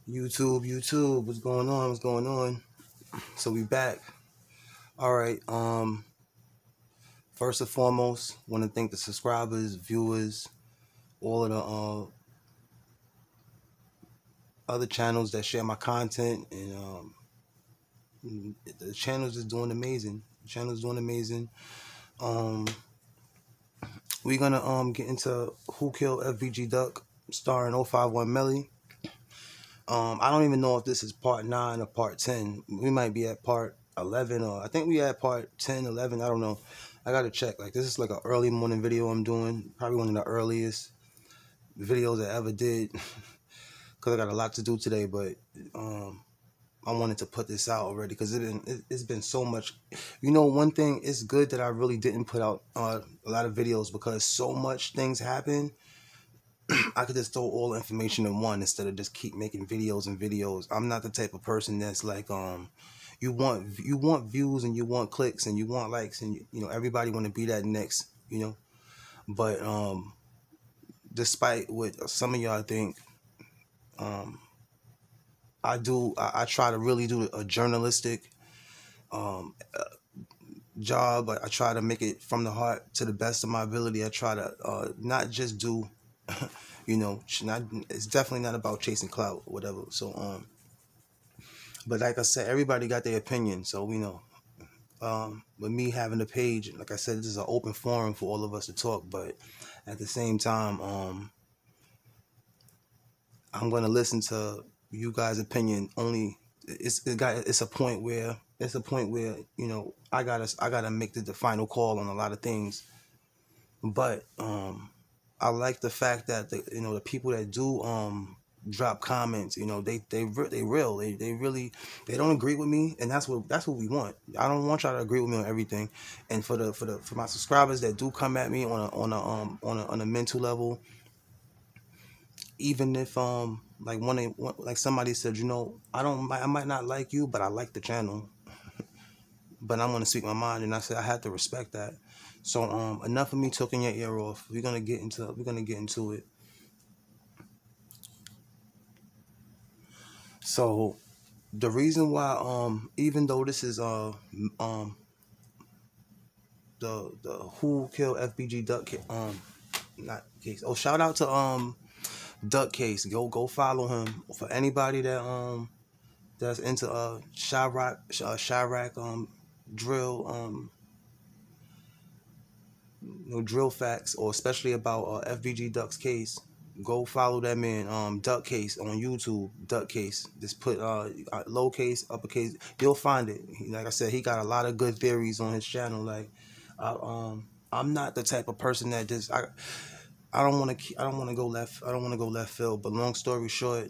YouTube, what's going on? What's going on? So we back. All right. First and foremost, want to thank the subscribers, viewers, all of the other channels that share my content, and the channel's just doing amazing. The channel's doing amazing. Um, we're gonna get into Who Killed FBG Duck, starring 051MELLY. I don't even know if this is part 9 or part 10. We might be at part 11, or I think we at part 10, 11. I don't know. I gotta check. Like, this is like an early morning video I'm doing. Probably one of the earliest videos I ever did. Because I got a lot to do today, but I wanted to put this out already because it's been so much. You know, one thing, it's good that I really didn't put out a lot of videos because so much things happen. I could just throw all the information in one instead of just keep making videos and videos. I'm not the type of person that's like you want views and you want clicks and you want likes and you know everybody want to be that next, you know. But despite what some of y'all think, I try to really do a journalistic um job. I try to make it from the heart to the best of my ability. I try to not just do you know, it's definitely not about chasing clout or whatever. So but like I said, everybody got their opinion, so we know. With me having a page, like I said, this is an open forum for all of us to talk, but at the same time, I'm gonna listen to you guys' opinion only. It's a point where you know I gotta make the final call on a lot of things. But I like the fact that the people that do drop comments, you know, they real. They really, they don't agree with me, and that's what we want. I don't want y'all to agree with me on everything. And for my subscribers that do come at me on a mental level, even if like like somebody said, you know, I might not like you, but I like the channel. But I'm gonna speak my mind, and I said I have to respect that. So enough of me talking your ear off. We're gonna get into it. So the reason why even though this is um the Who Killed FBG Duck not case. Oh, shout out to Duck Case. Go follow him. For anybody that's into Chirac drill drill facts, or especially about FBG Duck's case, go follow that man, Duck Case, on YouTube. Duck Case. Just put lowercase, uppercase. You'll find it. Like I said, he got a lot of good theories on his channel. Like, I'm not the type of person that just I don't want to go left. I don't want to go left field. But long story short,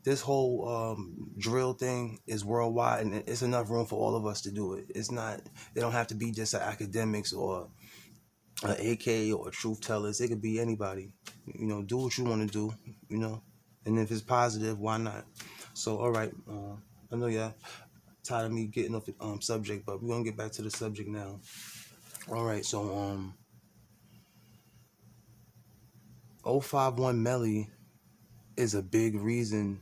this whole drill thing is worldwide, and it's enough room for all of us to do it. It's not. They don't have to be just academics or an AK or truth tellers. It could be anybody. You know, do what you want to do. You know, and if it's positive, why not? So, all right. I know y'all tired of me getting off the subject, but we're gonna get back to the subject now. All right. So 051MELLY is a big reason.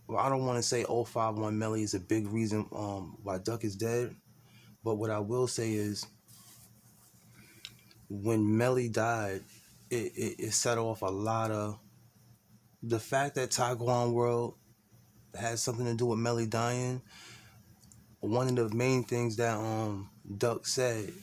Well, I don't want to say 051MELLY is a big reason why Duck is dead, but what I will say is when Melly died, it set off a lot of the fact that Taekwon World has something to do with Melly dying. One of the main things that Duck said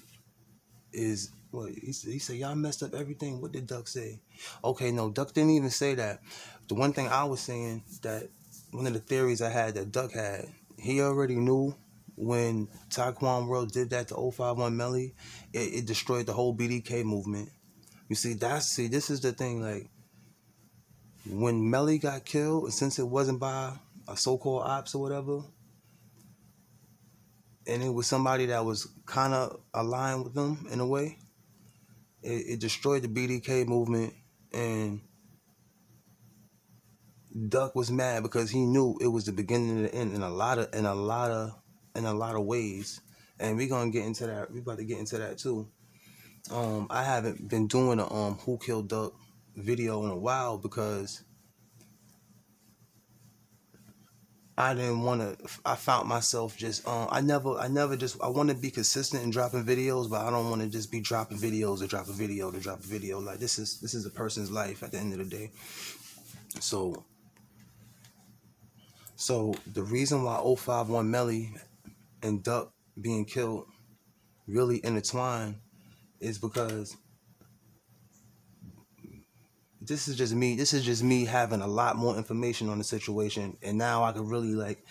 is, well, he said y'all messed up everything. What did Duck say? Okay, no, Duck didn't even say that. The one thing I was saying, that one of the theories I had that Duck had, he already knew when Taekwon World did that to 051MELLY, it destroyed the whole BDK movement. You see, this is the thing, like, when Melly got killed, since it wasn't by a so-called ops or whatever, and it was somebody that was kind of aligned with them in a way, it destroyed the BDK movement, and Duck was mad because he knew it was the beginning of the end in a lot of ways, and we're gonna get into that. We about to get into that too. I haven't been doing a Who Killed Duck video in a while because I didn't want to. I found myself just. I never just. I want to be consistent in dropping videos, but I don't want to just be dropping videos to drop a video to drop a video. Like this is a person's life at the end of the day. So the reason why 051MELLY and Duck being killed really intertwined is because this is just me having a lot more information on the situation, and now I could really like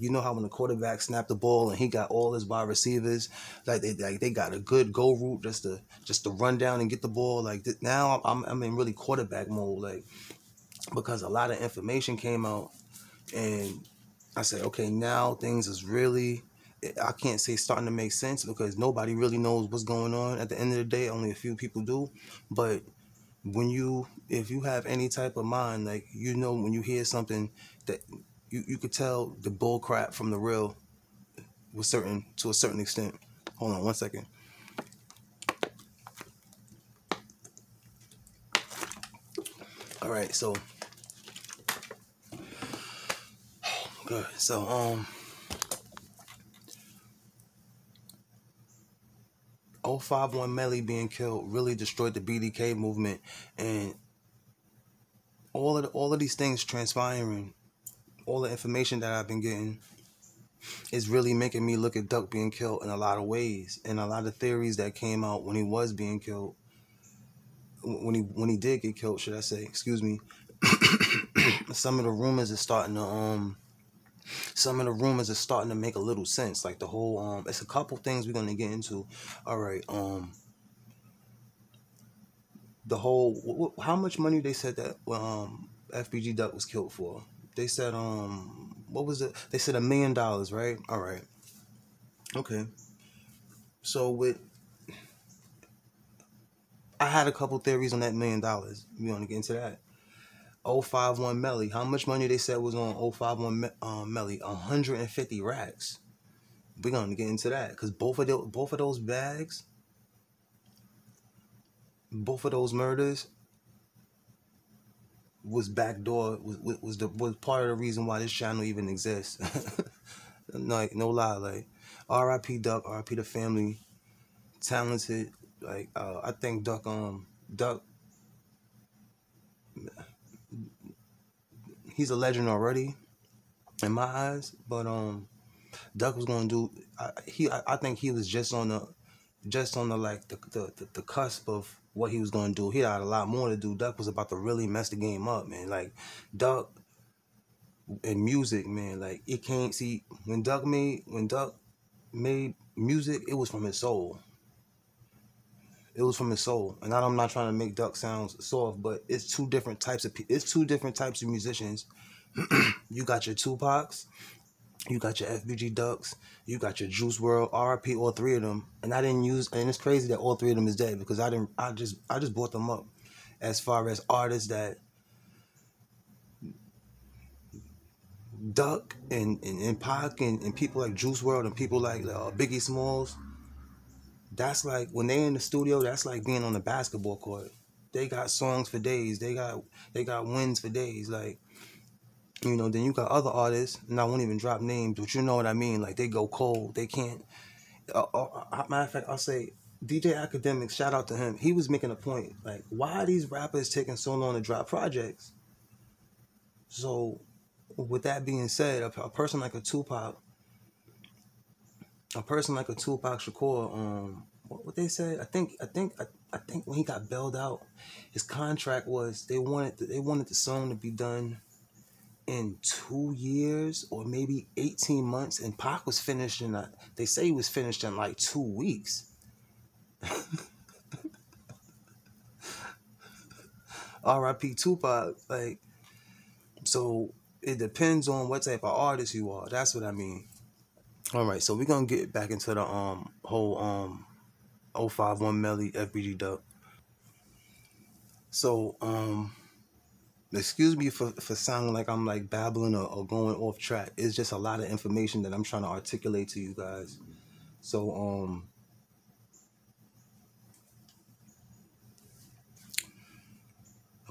you know how when the quarterback snapped the ball and he got all his wide receivers they got a good go route just to run down and get the ball now I'm in really quarterback mode because a lot of information came out, and I said, okay, now things is really, I can't say starting to make sense because nobody really knows what's going on at the end of the day. Only a few people do. But if you have any type of mind, when you hear something that you could tell the bull crap from the real to a certain extent. Hold on one second. All right, so good. So 051MELLY being killed really destroyed the BDK movement, and all of these things transpiring, all the information that I've been getting is really making me look at Duck being killed in a lot of ways, and a lot of theories that came out when he was being killed, when he did get killed, should I say? Excuse me. Some of the rumors are starting to make a little sense. Like the whole it's a couple things we're gonna get into. All right, the whole how much money they said that FBG Duck was killed for? They said what was it? They said $1 million, right? All right. Okay. So I had a couple theories on that $1 million. We want to get into that. 051MELLY. How much money they said was on 051MELLY? 150 racks. We're gonna get into that because both of those bags, both of those murders was backdoor was part of the reason why this channel even exists. No lie, R.I.P. Duck, R.I.P. the family, talented. I think Duck he's a legend already in my eyes, but Duck was gonna do. I think he was just on the the cusp of what he was gonna do. He had a lot more to do. Duck was about to really mess the game up, man. Duck and music, man. It can't see when Duck made music. It was from his soul. It was from his soul, and I'm not trying to make Duck sound soft, but it's two different types of musicians. You got your Tupacs, you got your FBG Ducks, you got your Juice WRLD, RIP all three of them. And and it's crazy that all three of them is dead because I just brought them up as far as artists that Duck and Pac and people like Juice WRLD and people like Biggie Smalls. That's like when they in the studio, that's like being on the basketball court. They got songs for days. They got wins for days. Then you got other artists, and I won't even drop names, but you know what I mean. They go cold. They can't. Matter of fact, I'll say DJ Academic. Shout out to him. He was making a point. Why are these rappers taking so long to drop projects? So, with that being said, a person like a Tupac Shakur, what they said, I think when he got bailed out, his contract was they wanted the song to be done in 2 years or maybe 18 months, and Pac was finished they say he was finished in 2 weeks. R.I.P. Tupac. So it depends on what type of artist you are. That's what I mean. All right, so we're gonna get back into the whole 051MELLY FBG Duck. So excuse me for sounding like I'm babbling or going off track. It's just a lot of information that I'm trying to articulate to you guys. So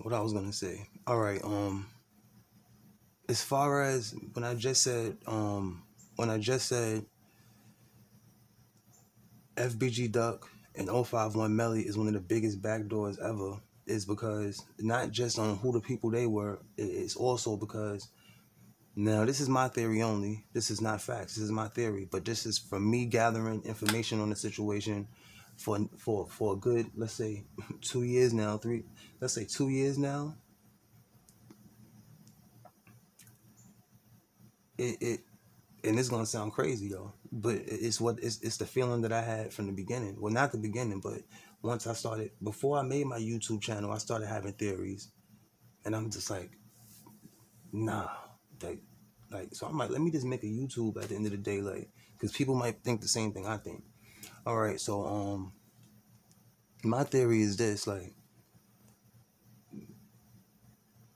what I was gonna say. All right, as far as when I just said FBG Duck and 051MELLY is one of the biggest backdoors ever, is because not just on who the people they were, it's also because, now this is my theory only, this is not facts, this is my theory, but this is from me gathering information on the situation for a good, let's say 2 years now, let's say 2 years now. It and it's gonna sound crazy though, but it's the feeling that I had from the beginning. Well, not the beginning, but once I started, before I made my YouTube channel, I started having theories, and I'm just like, nah, so I'm like, let me just make a YouTube at the end of the day, like, because people might think the same thing I think. All right, so my theory is this, like,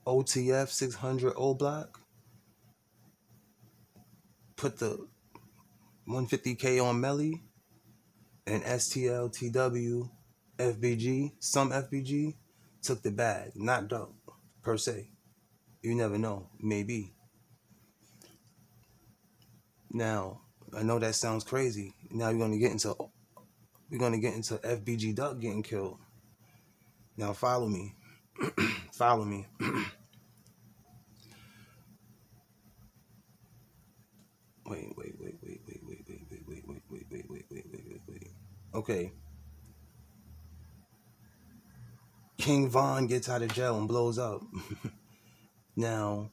OTF600 O Block put the 150K on Melly, and STLTW FBG, some FBG, took the bag. Not dope, per se. You never know. Maybe. Now, I know that sounds crazy. Now we're gonna get into FBG Duck getting killed. Now follow me. Follow me. Wait. Okay. King Von gets out of jail and blows up. Now,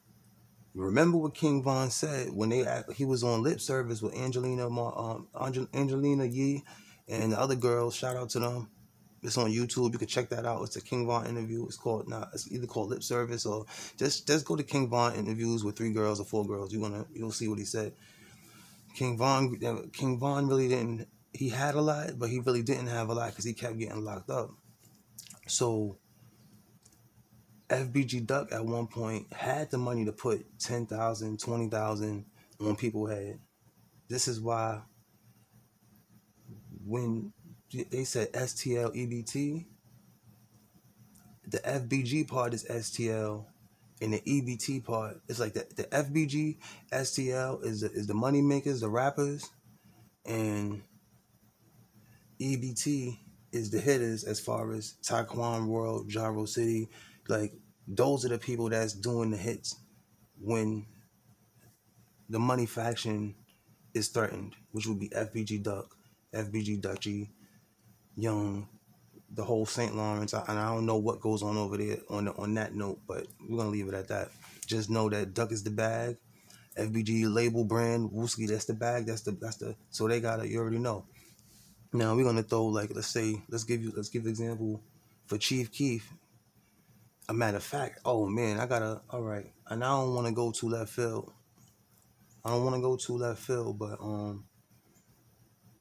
remember what King Von said when he was on lip service with Angelina Yee and the other girls. Shout out to them. It's on YouTube. You can check that out. It's a King Von interview. It's either called lip service or just go to King Von interviews with 3 girls or 4 girls. You'll see what he said. King Von really didn't. He had a lot, but he really didn't have a lot because he kept getting locked up. So FBG Duck at one point had the money to put 10,000, 20,000 on people's head. This is why when they said STL EBT, the FBG part is STL, and the EBT part is like the FBG STL is the money makers, the rappers, and EBT is the hitters as far as Taekwon World, Jaro City, like those are the people that's doing the hits when the money faction is threatened, which would be FBG Duck, FBG Dutchy, Young, the whole St. Lawrence, and I don't know what goes on over there on that note, but we're gonna leave it at that. Just know that Duck is the bag, FBG label brand, Wooski, that's the bag, that's the so they got it, you already know. Now we're gonna throw, like, let's give an example for Chief Keef. A matter of fact, oh man, all right, and I don't want to go too left field. But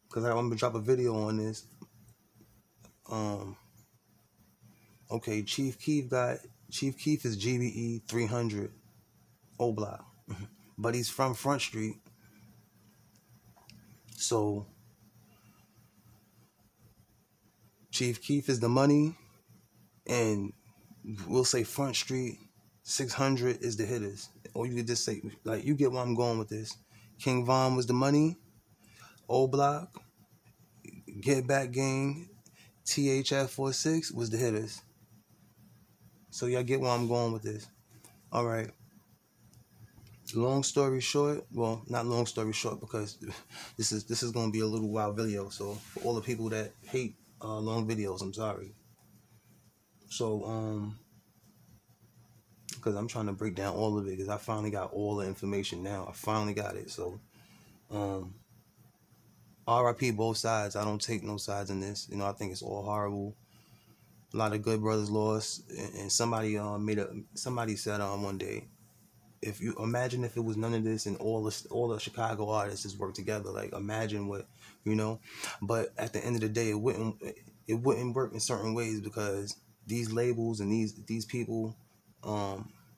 because I'm gonna drop a video on this. Okay, Chief Keef is GBE 300 O Block, but he's from Front Street, so Chief Keef is the money, and we'll say Front Street 600 is the hitters, or you could just say, like, you get where I'm going with this. King Von was the money, O Block, Get Back Gang, THF46 was the hitters. So y'all get where I'm going with this. All right. Long story short, well, not long story short, because this is gonna be a little wild video. So for all the people that hate long videos, I'm sorry. So because I'm trying to break down all of it, because I finally got all the information now. I finally got it. So RIP both sides. I don't take no sides in this. I think it's all horrible. A lot of good brothers lost, and somebody said one day, if you imagine if it was none of this and all the Chicago artists just work together, like, imagine what, but at the end of the day, it wouldn't work in certain ways, because these labels and these people,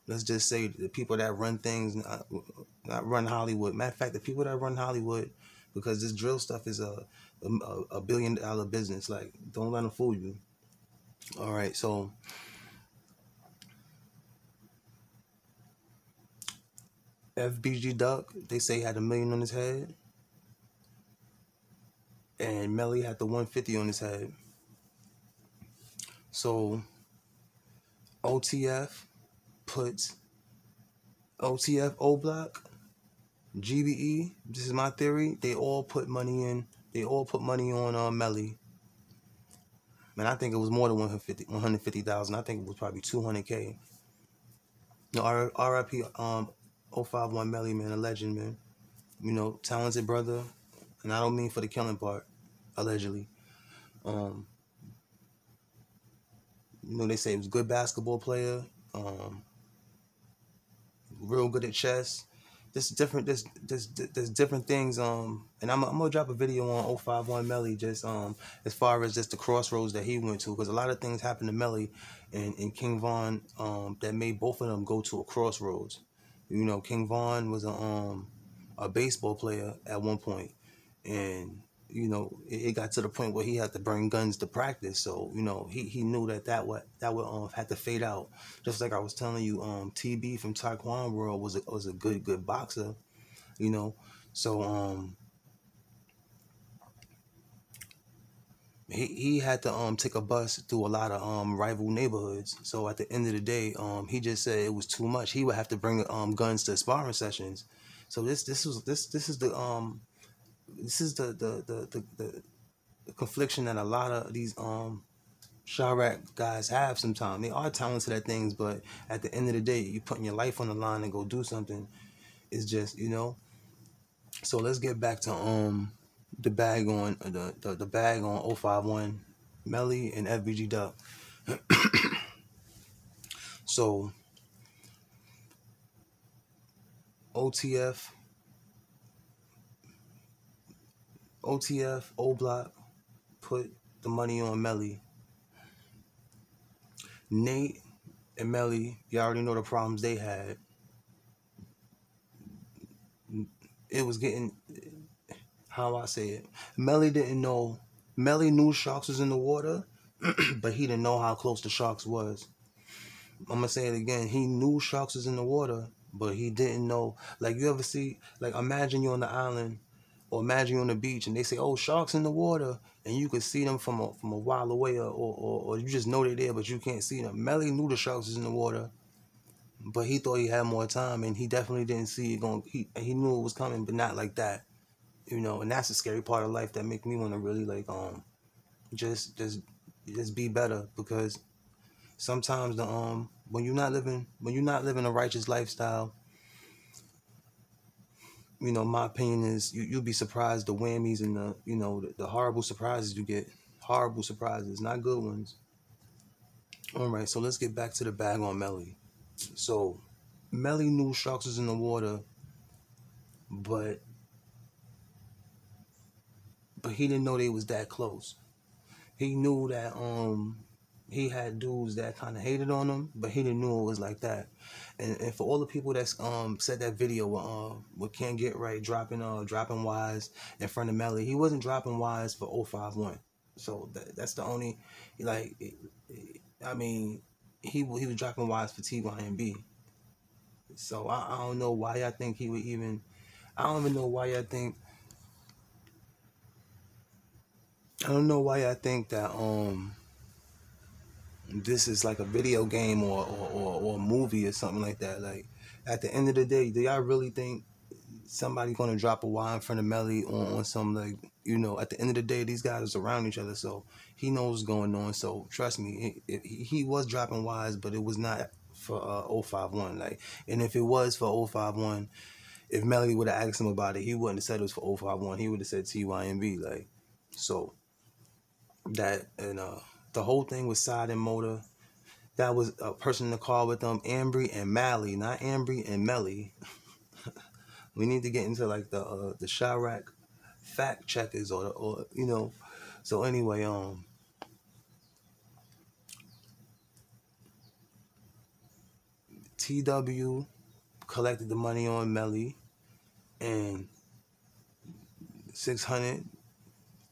let's just say the people that run things, not run Hollywood. Matter of fact, the people that run Hollywood, because this drill stuff is a $1 billion business. Like, don't let them fool you. All right, so FBG Duck, they say had $1 million on his head, and Melly had the 150 on his head. So OTF puts OTF O Block, GBE. This is my theory. They all put money in. They all put money on Melly. Man, I think it was more than 150,000. I think it was probably 200K. No, RIP 051MELLY, man, a legend, man. You know, talented brother, and I don't mean for the killing part, allegedly. You know, they say he was a good basketball player, real good at chess. There's different things. And I'm gonna drop a video on 051MELLY just as far as just the crossroads that he went to, because a lot of things happened to Melly and King Von that made both of them go to a crossroads. You know, King Von was a baseball player at one point, and you know it got to the point where he had to bring guns to practice. So you know he knew that would have to fade out. Just like I was telling you, TB from Taekwondo World was a good boxer. You know, so he had to take a bus through a lot of rival neighborhoods. So at the end of the day, he just said it was too much. He would have to bring guns to sparring sessions. So this is the confliction that a lot of these Chirac guys have sometimes. They are talented at things, but at the end of the day, you putting your life on the line and go do something. It's just, you know. So let's get back to the bag on the bag on 051MELLY and FBG Duck. So OTF O Block put the money on Melly. Nate and Melly, you already know the problems they had. It was getting, how I say it, Melly didn't know. Melly knew sharks was in the water, but he didn't know how close the sharks was. I'm gonna say it again. He knew sharks was in the water, but he didn't know. Like, you ever see, like, imagine you're on the island, or imagine you're on the beach, and they say, "Oh, sharks in the water," and you could see them from a while away, or you just know they're there, but you can't see them. Melly knew the sharks was in the water, but he thought he had more time, and he definitely didn't see it going. He knew it was coming, but not like that, you know. And that's the scary part of life that make me want to really like just be better, because sometimes the when you're not living a righteous lifestyle, you know, my opinion is you'll be surprised the whammies and the horrible surprises you get. Horrible surprises, not good ones. All right, so let's get back to the bag on Melly. So Melly knew sharks was in the water, but he didn't know they was that close. He knew that he had dudes that kind of hated on him, but he didn't know it was like that. And for all the people that said that video with Can't Get Right dropping wise in front of Melly, he wasn't dropping wise for 051. So that's the only, like, I mean, he was dropping wise for TYMB. So I don't know why I think he would even. I don't even know why I think. I don't know why I think that this is like a video game or a movie or something like that. Like, at the end of the day, do y'all really think somebody gonna drop a Y in front of Melly on some, like, you know? At the end of the day, these guys are around each other, so he knows what's going on. So trust me, he was dropping Ys, but it was not for 051. Like, and if it was for 051, if Melly would have asked him about it, he wouldn't have said it was for 051. He would have said TYMB. Like, so that, and the whole thing with Side and Motor, that was a person in the car with them, Ambry and Mally, not Ambry and Melly. We need to get into like the Chirac fact checkers or you know. So anyway, TW collected the money on Melly, and 600,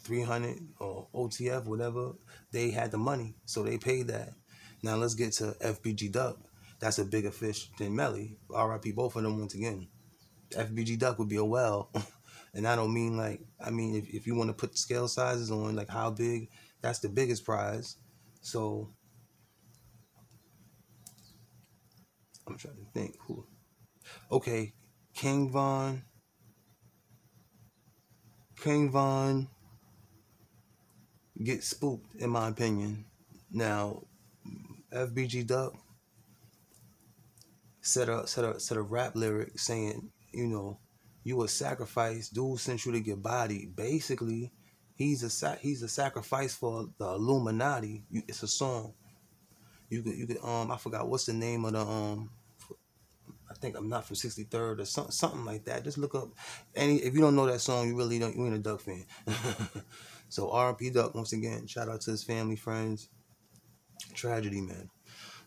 300, or OTF, whatever, they had the money, so they paid that. Now let's get to FBG Duck. That's a bigger fish than Melly. RIP both of them once again. FBG Duck would be a well. And I don't mean like, I mean, if you want to put the scale sizes on, like how big, that's the biggest prize. So I'm trying to think who. Okay, King Von. King Von gets spooked, in my opinion. Now, FBG Duck said a rap lyric saying, you know, you a sacrifice. Dude sent you to get bodied. Basically, he's a sacrifice for the Illuminati. It's a song. You could I forgot what's the name of the I think I'm not from 63rd or something like that. Just look up any, if you don't know that song, you really don't, you ain't a Duck fan. So R.I.P. Duck once again. Shout out to his family, friends. Tragedy, man.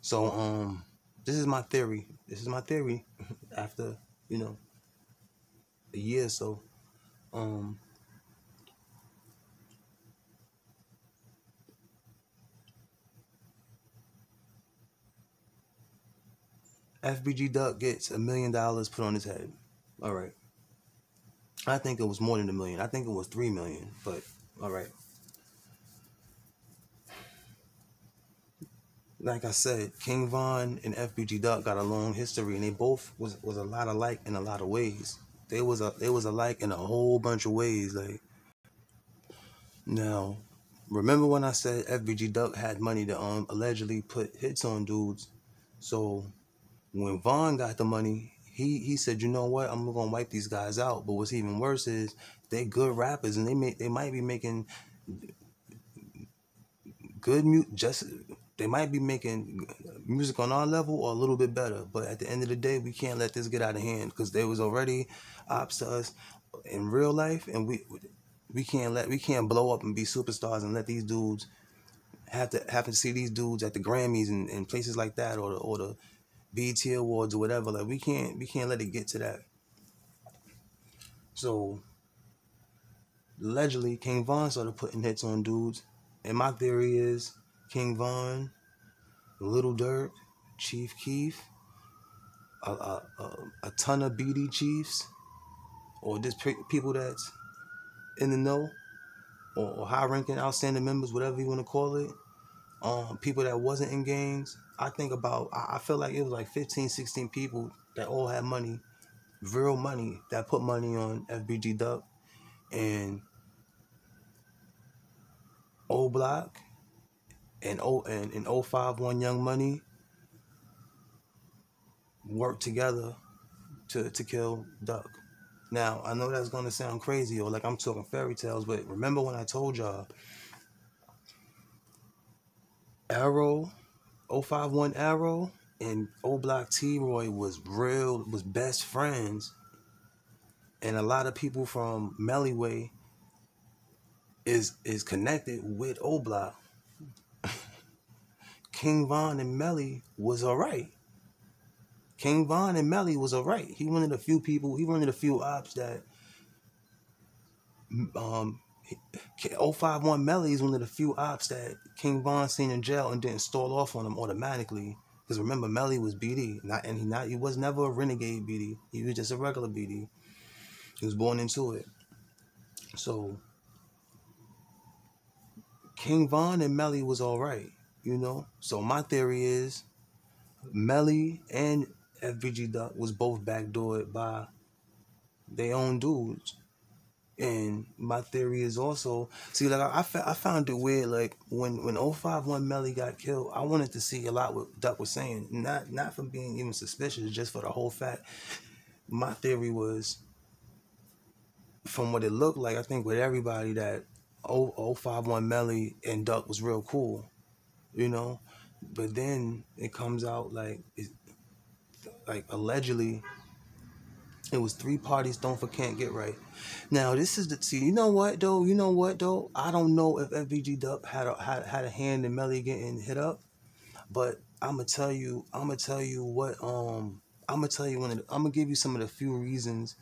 So this is my theory. This is my theory. After, you know, a year or so, um FBG Duck gets $1 million put on his head. All right. I think it was more than $1 million. I think it was $3 million. But all right. Like I said, King Von and FBG Duck got a long history, and they both was a lot alike in a lot of ways. They was alike in a whole bunch of ways. Like, now, remember when I said FBG Duck had money to allegedly put hits on dudes? So when Von got the money, he said, you know what, I'm gonna wipe these guys out. But what's even worse is they good rappers, and they might be making good they might be making music on our level or a little bit better. But at the end of the day, we can't let this get out of hand, because there was already ops to us in real life, and we can't blow up and be superstars and let these dudes have to see these dudes at the Grammys and places like that, or the BET Awards or whatever. Like, we can't let it get to that. So allegedly, King Von started putting hits on dudes, and my theory is King Von, Little Durk, Chief Keef, a ton of BD chiefs, or just people that's in the know, or high-ranking, outstanding members, whatever you want to call it. People that wasn't in gangs. I feel like it was like 15, 16 people that all had money, real money, that put money on FBG Duck, and O Block and 051 Young Money worked together to kill Duck. Now, I know that's gonna sound crazy, or like I'm talking fairy tales, but remember when I told y'all Arrow, 051 Arrow, and O Block T-Roy was best friends, and a lot of people from Melly Way is connected with O Block. King Von and Melly was alright. King Von and Melly was alright. He one of the few people, he one of the few ops that um 051 Melly is one of the few ops that King Von seen in jail and didn't stall off on him automatically. Because remember, Melly was BD, he was never a renegade BD. He was just a regular BD. He was born into it. So King Von and Melly was alright, you know. So my theory is Melly and FBG Duck was both backdoored by their own dudes. And my theory is also, see, like I found it weird, like when 051 Melly got killed, I wanted to see a lot what Duck was saying, not from being even suspicious, just for the whole fact. My theory was, from what it looked like, I think with everybody, that 051 Melly and Duck was real cool, you know. But then it comes out like allegedly it was three parties can't get right. Now this is you know what though, I don't know if FBG Duck had a hand in Melly getting hit up, but I'm gonna tell you what I'm gonna tell you I'm gonna give you some of the few reasons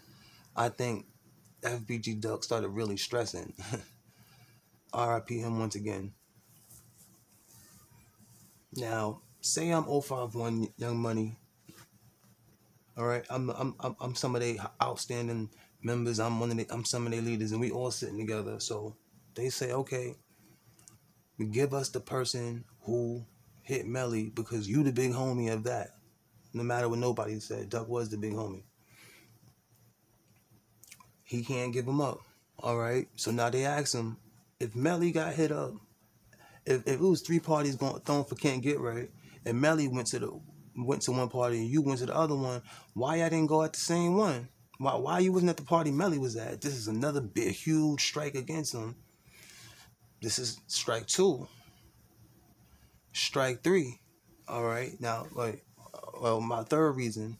I think FBG Duck started really stressing. RIP him once again. Now say I'm 051 Young Money, All right, I'm some of their outstanding members. I'm some of their leaders, and we all sitting together. So they say, okay, give us the person who hit Melly because you the big homie of that. No matter what nobody said, Duck was the big homie. He can't give him up. All right. So now they ask him if Melly got hit up, if it was three parties going thrown for can't get right, and Melly went to one party and you went to the other one, why y'all didn't go at the same one? Why you wasn't at the party Melly was at? This is another big huge strike against him. This is strike two. Strike three. All right. Now, like, well, my third reason,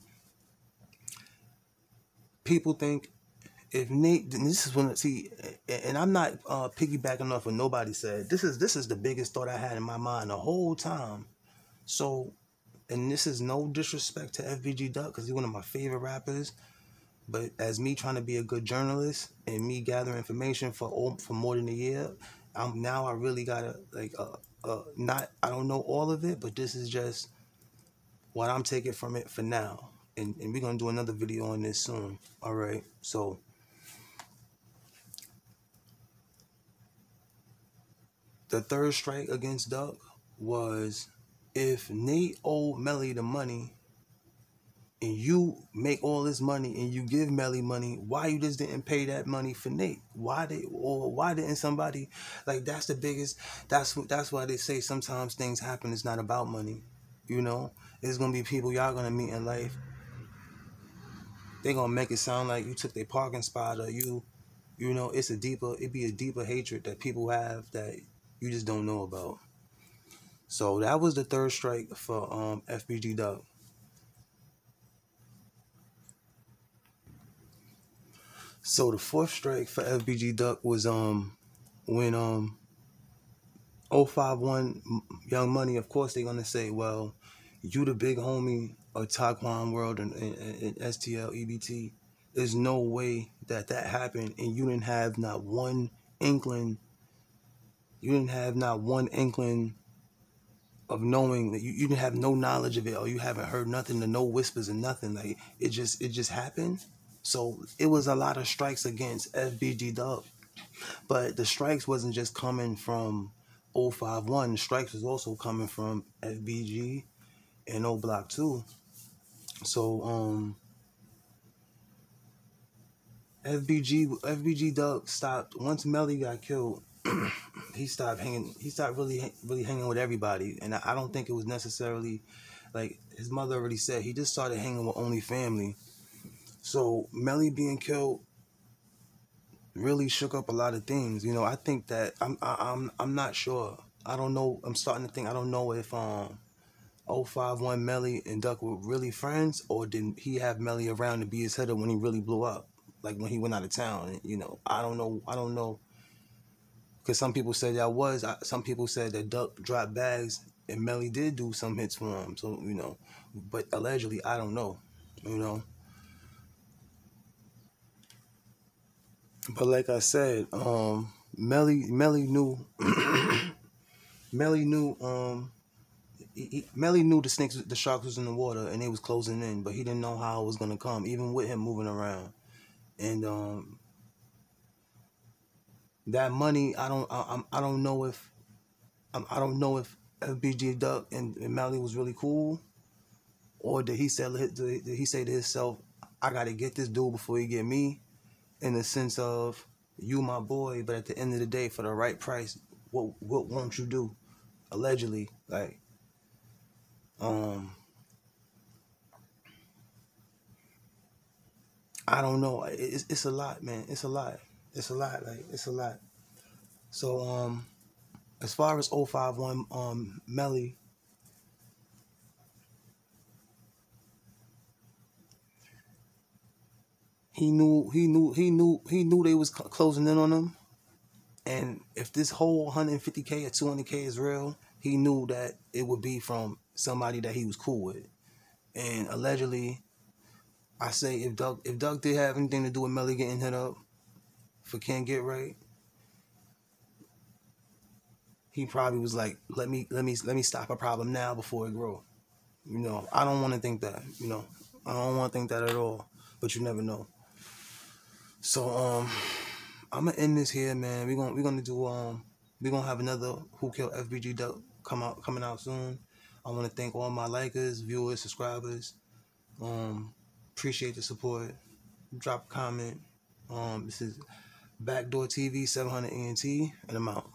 people think if Nate, and this is when see, and I'm not piggybacking off what nobody said. This is the biggest thought I had in my mind the whole time. So, and this is no disrespect to FBG Duck because he's one of my favorite rappers. But as me trying to be a good journalist and me gathering information for more than a year, I really gotta like not I don't know all of it, but this is just what I'm taking from it for now. And we're gonna do another video on this soon. All right, so. The third strike against Duck was if Nate owed Melly the money and you make all this money and you give Melly money, why you just didn't pay that money for Nate? Why didn't somebody like that's the biggest that's why they say sometimes things happen, it's not about money. You know? There's gonna be people y'all gonna meet in life. They're gonna make it sound like you took their parking spot or you know, it'd be a deeper hatred that people have that you just don't know about. So that was the third strike for FBG Duck. So the fourth strike for FBG Duck was when 051 Young Money, of course they're gonna say, well, you the big homie of Taquan World and STL EBT. There's no way that happened and you didn't have not one inkling. You didn't have not one inkling of knowing that you didn't have no knowledge of it or you haven't heard nothing, to no whispers and nothing. Like it just happened. So it was a lot of strikes against FBG Dub. But the strikes wasn't just coming from 051. The strikes was also coming from FBG and O Block 2. So FBG Dub stopped once Melly got killed. He stopped really hanging with everybody, and I don't think it was necessarily like his mother already said. He just started hanging with only family. So Melly being killed really shook up a lot of things. You know, I think that I'm not sure. I don't know. I'm starting to think I don't know if 051 Melly and Duck were really friends, or did he have Melly around to be his hitter when he really blew up, like when he went out of town. You know, I don't know. Because some people said that was. Some people said that Duck dropped bags and Melly did do some hits for him. So, you know, but allegedly, I don't know. You know. But like I said, Melly knew Melly knew Melly knew the sharks was in the water and they was closing in, but he didn't know how it was gonna come, even with him moving around. And that money, I don't know if I don't know if FBG Duck and Melly was really cool, or did he say to himself, I gotta get this dude before he get me, in the sense of you my boy, but at the end of the day, for the right price, what won't you do? Allegedly, like I don't know. It's a lot, man. It's a lot. It's a lot. Like it's a lot. So as far as 051 Melly, he knew they was closing in on him. And if this whole 150K or 200K is real, he knew that it would be from somebody that he was cool with. And allegedly, I say if Duck did have anything to do with Melly getting hit up for Can't Get Right, he probably was like, let me stop a problem now before it grow. You know, I don't want to think that. You know, I don't want to think that at all, but you never know. So I'm gonna end this here, man. We're gonna have another Who Killed FBG Duck coming out soon. I want to thank all my likers, viewers, subscribers. Appreciate the support. Drop a comment. This is Backdoor TV 700 ENT, and I'm out.